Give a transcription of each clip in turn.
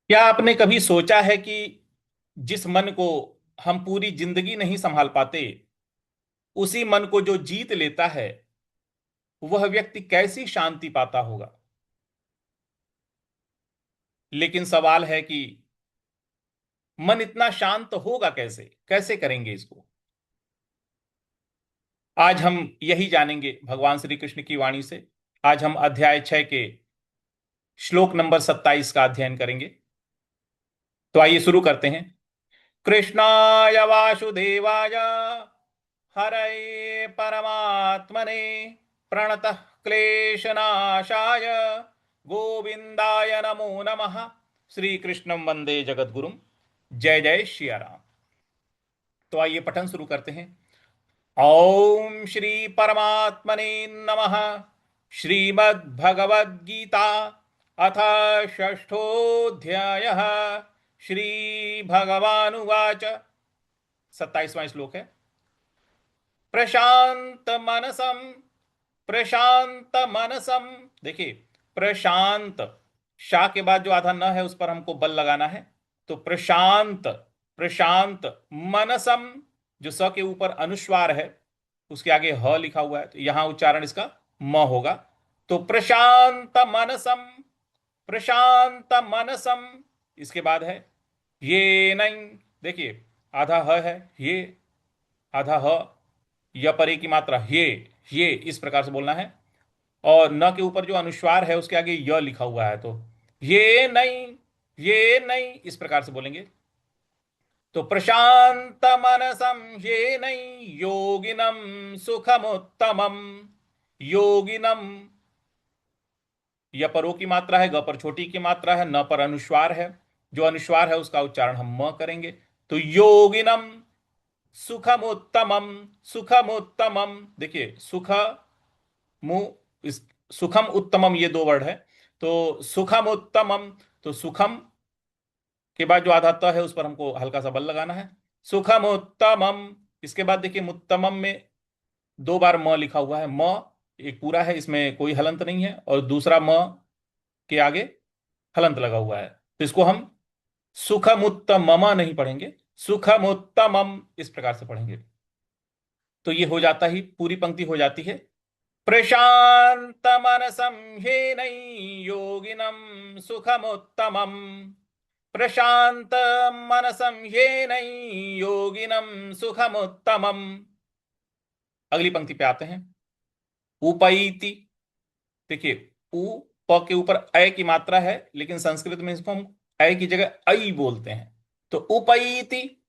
क्या आपने कभी सोचा है कि जिस मन को हम पूरी जिंदगी नहीं संभाल पाते, उसी मन को जो जीत लेता है वह व्यक्ति कैसी शांति पाता होगा। लेकिन सवाल है कि मन इतना शांत होगा कैसे, कैसे करेंगे इसको। आज हम यही जानेंगे भगवान श्री कृष्ण की वाणी से। आज हम अध्याय 6 के श्लोक नंबर 27 का अध्ययन करेंगे। तो आइए शुरू करते हैं। कृष्णाय वासुदेवाय हरये परमात्मने प्रणतः क्लेशनाशाय गोविंदाय नमो नमः। श्री कृष्णं वंदे जगद्गुरुं। जय जय श्री राम। तो आइए पठन शुरू करते हैं। ओम श्री परमात्मने नमः। श्रीमद्भगवद्गीता अथ षष्ठोऽध्यायः। श्री भगवानुवाच। 27वां श्लोक है। प्रशांत मनसम, प्रशांत मनसम। देखिए, प्रशांत, शा के बाद जो आधा न है उस पर हमको बल लगाना है। तो प्रशांत, प्रशांत मनसम, जो स के ऊपर अनुस्वार है उसके आगे ह लिखा हुआ है तो यहां उच्चारण इसका म होगा। तो प्रशांत मनसम, प्रशांत मनसम। इसके बाद है ये नहीं। देखिए, आधा ह है ये, आधा ह, य परे की मात्रा ये इस प्रकार से बोलना है। और न के ऊपर जो अनुस्वार है उसके आगे य लिखा हुआ है तो ये नहीं, ये नहीं इस प्रकार से बोलेंगे। तो प्रशांत मनसम ये नहीं योगिनम सुखमुत्तमम। योगिनम, य परो की मात्रा है, ग पर छोटी की मात्रा है, न पर अनुस्वार है। जो अनुस्वार है उसका उच्चारण हम म करेंगे। तो योगिनम सुखमुत्तमम, सुखमुत्तमम। देखिए, सुख मु इस सुखम उत्तमम ये दो वर्ड है। तो सुखम उत्तमम, तो सुखम के बाद जो आधा त है उस पर हमको हल्का सा बल लगाना है। सुखम उत्तमम। इसके बाद देखिए, मुत्तमम में दो बार म लिखा हुआ है। म एक पूरा है, इसमें कोई हलंत नहीं है, और दूसरा म के आगे हलंत लगा हुआ है। तो इसको हम सुखमुत्तमम नहीं पढ़ेंगे, सुखमुत्तमम इस प्रकार से पढ़ेंगे। तो ये हो जाता ही, पूरी पंक्ति हो जाती है। प्रशांत मनसं ह्येनं योगिनं सुखमुत्तमम्। प्रशांत मनसं ह्येनं योगिनं सुखमुत्तमम्। अगली पंक्ति पे आते हैं। उपैति। देखिए, उ प के ऊपर अय की मात्रा है, लेकिन संस्कृत में इसको हम अय की जगह ऐ बोलते हैं। तो उपैति,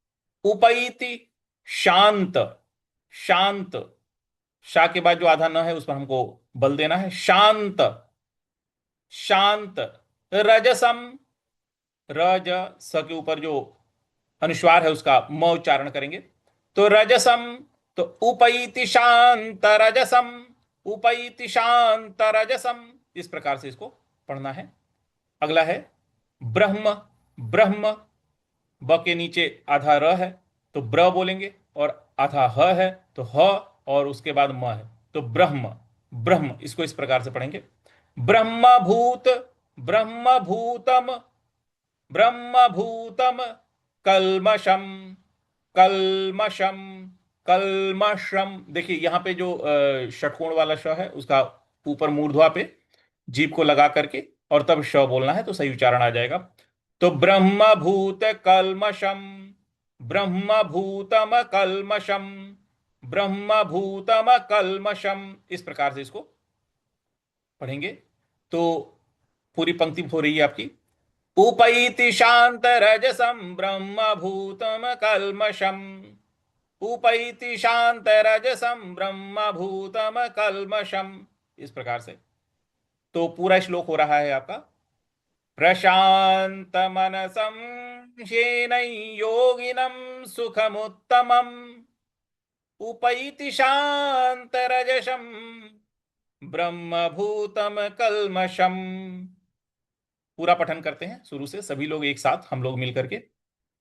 उपैति शांत, शांत, शा के बाद जो आधा न है उस पर हमको बल देना है। शांत, शांत रजसम। रज, स के ऊपर जो अनुस्वार है उसका म उच्चारण करेंगे। तो रजसम, तो उपैति शांत रजसम, उपैति शांत रजसम इस प्रकार से इसको पढ़ना है। अगला है ब्रह्म। ब्रह्म, ब के नीचे आधा र है तो ब्र बोलेंगे, और आधा ह है तो ह, और उसके बाद म है तो ब्रह्म। ब्रह्म, इसको इस प्रकार से पढ़ेंगे। ब्रह्मभूत, ब्रह्मभूतम, ब्रह्मभूतम कल्मषम, कल्मषम, कल्मषम। देखिए, यहां पे जो षटकोण वाला श है उसका ऊपर मूर्धवा पे जीभ को लगा करके और तब श बोलना है तो सही उच्चारण आ जाएगा। तो ब्रह्मभूत कल्मषम, ब्रह्मभूतम कल्मषम, ब्रह्मभूतम कल्मषम इस प्रकार से इसको पढ़ेंगे। तो पूरी पंक्ति हो रही है आपकी। उपैति शांत रजसम ब्रह्मभूतम कल्मषम, उपैति शांत रजसम ब्रह्मभूतम कल्मषम इस प्रकार से। तो पूरा श्लोक हो रहा है आपका। प्रशांत मनसं येनै योगिनं सुखमुत्तमम्। उपैति शांत रजसम ब्रह्मभूतम कल्मषम। पूरा पठन करते हैं शुरू से, सभी लोग एक साथ, हम लोग मिलकर के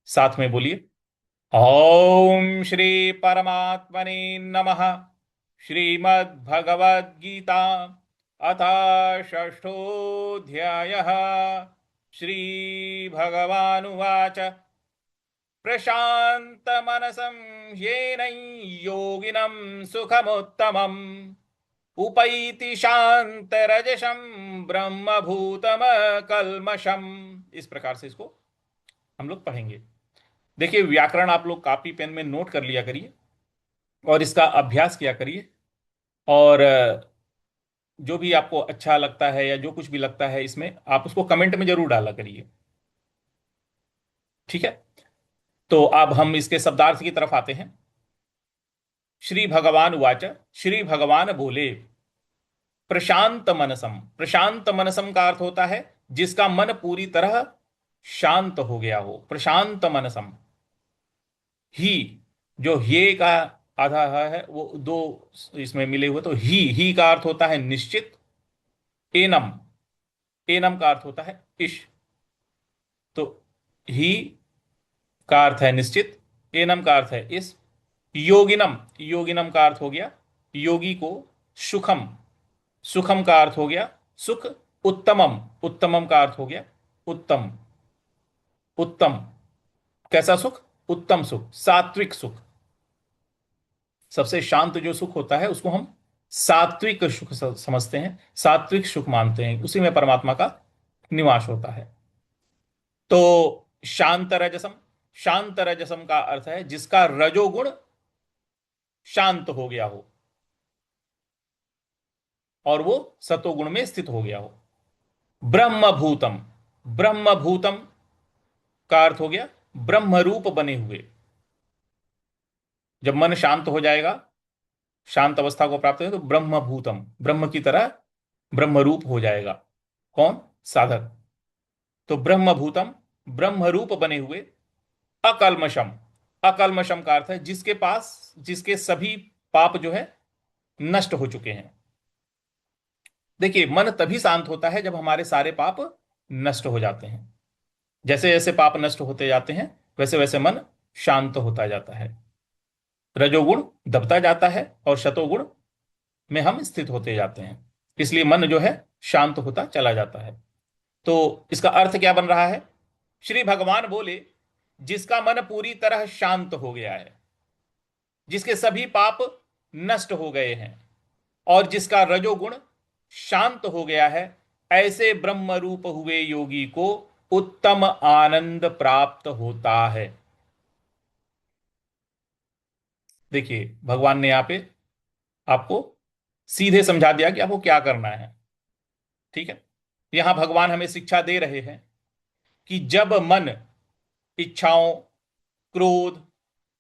साथ में बोलिए। ओम श्री परमात्मने नमः। श्रीमद्भगवद्गीता अथ षष्ठोऽध्यायः। श्री भगवानुवाच प्रशान्तमनसं येन योगिनं सुखमुत्तमम् उपैति शान्तरजसं ब्रह्मभूतमकल्मषम्। इस प्रकार से इसको हम लोग पढ़ेंगे। देखिए, व्याकरण आप लोग कॉपी पेन में नोट कर लिया करिए और इसका अभ्यास किया करिए। और जो भी आपको अच्छा लगता है या जो कुछ भी लगता है इसमें, आप उसको कमेंट में जरूर डाला करिए। ठीक है। तो अब हम इसके शब्दार्थ की तरफ आते हैं। श्री भगवान उवाच, श्री भगवान बोले, प्रशांत मनसम। प्रशांत मनसम का अर्थ होता है जिसका मन पूरी तरह शांत हो गया हो। प्रशांत मनसम। ही, जो हे का आधा है वो दो इसमें मिले हुए, तो ही का अर्थ होता है निश्चित। एनम, एनम का अर्थ होता है इश। तो ही का अर्थ है निश्चित, एनम का अर्थ है इस। योगिनम, योगिनम का अर्थ हो गया योगी को। सुखम, सुखम का अर्थ हो गया सुख। उत्तमम, उत्तमम का अर्थ हो गया उत्तम। उत्तम, कैसा सुख? उत्तम सुख, सात्विक सुख। सबसे शांत जो सुख होता है उसको हम सात्विक सुख समझते हैं, सात्विक सुख मानते हैं, उसी में परमात्मा का निवास होता है। तो शांत रजसम, शांत रजसम का अर्थ है जिसका रजोगुण शांत हो गया हो और वो सतोगुण में स्थित हो गया हो। ब्रह्मभूतम, ब्रह्मभूतम का अर्थ हो गया ब्रह्म रूप बने हुए। जब मन शांत हो जाएगा, शांत अवस्था को प्राप्त करें, तो ब्रह्मभूतम, ब्रह्म की तरह ब्रह्म रूप हो जाएगा। कौन? साधक। तो ब्रह्मभूतम, ब्रह्म रूप बने हुए। अकल्मषम, अकल्मषम का अर्थ है जिसके पास, जिसके सभी पाप जो है नष्ट हो चुके हैं। देखिए, मन तभी शांत होता है जब हमारे सारे पाप नष्ट हो जाते हैं। जैसे जैसे पाप नष्ट होते जाते हैं वैसे वैसे मन शांत होता जाता है, रजोगुण दबता जाता है और शतोगुण में हम स्थित होते जाते हैं। इसलिए मन जो है शांत होता चला जाता है। तो इसका अर्थ क्या बन रहा है? श्री भगवान बोले, जिसका मन पूरी तरह शांत हो गया है, जिसके सभी पाप नष्ट हो गए हैं और जिसका रजोगुण शांत हो गया है, ऐसे ब्रह्म रूप हुए योगी को उत्तम आनंद प्राप्त होता है। देखिए, भगवान ने यहां पे आपको सीधे समझा दिया कि आपको क्या करना है। ठीक है। यहां भगवान हमें शिक्षा दे रहे हैं कि जब मन इच्छाओं, क्रोध,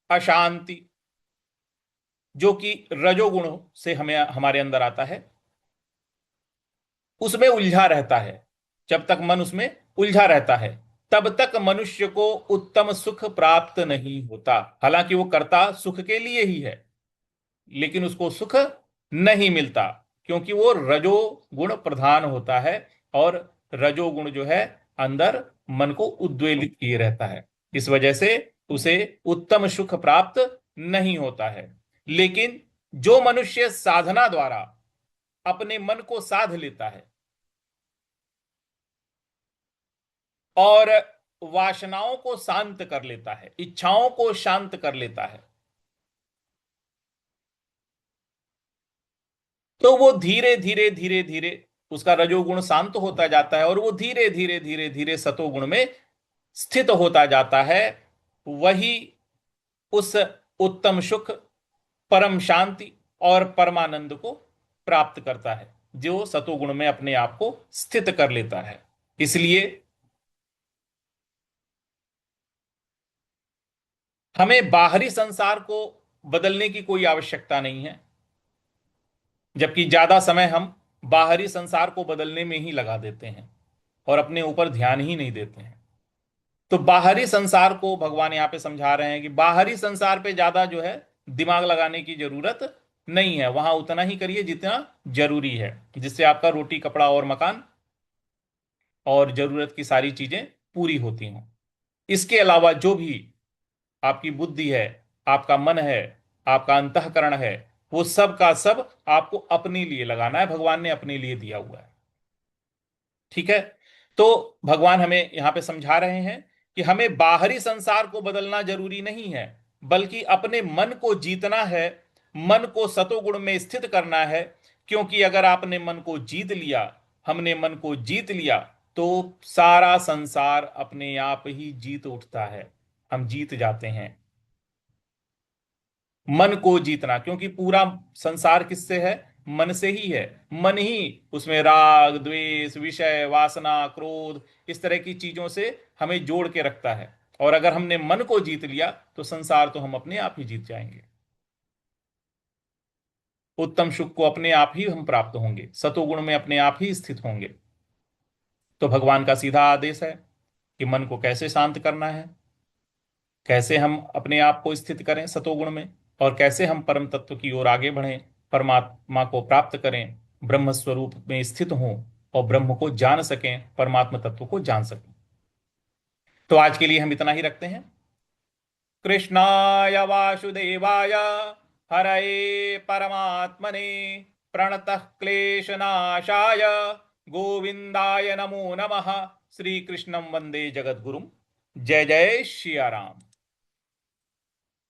अशांति, जो कि रजोगुण से हमें हमारे अंदर आता है, उसमें उलझा रहता है, जब तक मन उसमें उलझा रहता है तब तक मनुष्य को उत्तम सुख प्राप्त नहीं होता। हालांकि वो करता सुख के लिए ही है, लेकिन उसको सुख नहीं मिलता, क्योंकि वो रजोगुण प्रधान होता है और रजोगुण जो है अंदर मन को उद्वेलित किए रहता है। इस वजह से उसे उत्तम सुख प्राप्त नहीं होता है। लेकिन जो मनुष्य साधना द्वारा अपने मन को साध लेता है और वासनाओं को शांत कर लेता है, इच्छाओं को शांत कर लेता है, तो वो धीरे धीरे धीरे धीरे उसका रजोगुण शांत होता जाता है और वो धीरे धीरे धीरे धीरे सतोगुण में स्थित होता जाता है। वही उस उत्तम सुख, परम शांति और परमानंद को प्राप्त करता है जो सतोगुण में अपने आप को स्थित कर लेता है। इसलिए हमें बाहरी संसार को बदलने की कोई आवश्यकता नहीं है, जबकि ज्यादा समय हम बाहरी संसार को बदलने में ही लगा देते हैं और अपने ऊपर ध्यान ही नहीं देते हैं। तो बाहरी संसार को भगवान यहाँ पे समझा रहे हैं कि बाहरी संसार पे ज्यादा जो है दिमाग लगाने की जरूरत नहीं है। वहां उतना ही करिए जितना जरूरी है, जिससे आपका रोटी, कपड़ा और मकान और जरूरत की सारी चीजें पूरी होती हों। इसके अलावा जो भी आपकी बुद्धि है, आपका मन है, आपका अंतःकरण है, वो सब का सब आपको अपने लिए लगाना है। भगवान ने अपने लिए दिया हुआ है। ठीक है। तो भगवान हमें यहां पे समझा रहे हैं कि हमें बाहरी संसार को बदलना जरूरी नहीं है, बल्कि अपने मन को जीतना है, मन को सतोगुण में स्थित करना है। क्योंकि अगर आपने मन को जीत लिया, हमने मन को जीत लिया, तो सारा संसार अपने आप ही जीत उठता है, हम जीत जाते हैं। मन को जीतना, क्योंकि पूरा संसार किससे है? मन से ही है। मन ही उसमें राग द्वेष विषय वासना क्रोध इस तरह की चीजों से हमें जोड़ के रखता है। और अगर हमने मन को जीत लिया तो संसार तो हम अपने आप ही जीत जाएंगे। उत्तम सुख को अपने आप ही हम प्राप्त होंगे, सतोगुण में अपने आप ही स्थित होंगे। तो भगवान का सीधा आदेश है कि मन को कैसे शांत करना है, कैसे हम अपने आप को स्थित करें सतोगुण में, और कैसे हम परम तत्व की ओर आगे बढ़ें, परमात्मा को प्राप्त करें, ब्रह्म स्वरूप में स्थित हों और ब्रह्म को जान सकें, परमात्मा तत्व को जान सकें। तो आज के लिए हम इतना ही रखते हैं। कृष्णाय वासुदेवाय हरये परमात्मने प्रणतः क्लेशनाशाय गोविंदाय नमो नमः। श्री कृष्णं वंदे जगद्गुरुं। जय जय श्री राम।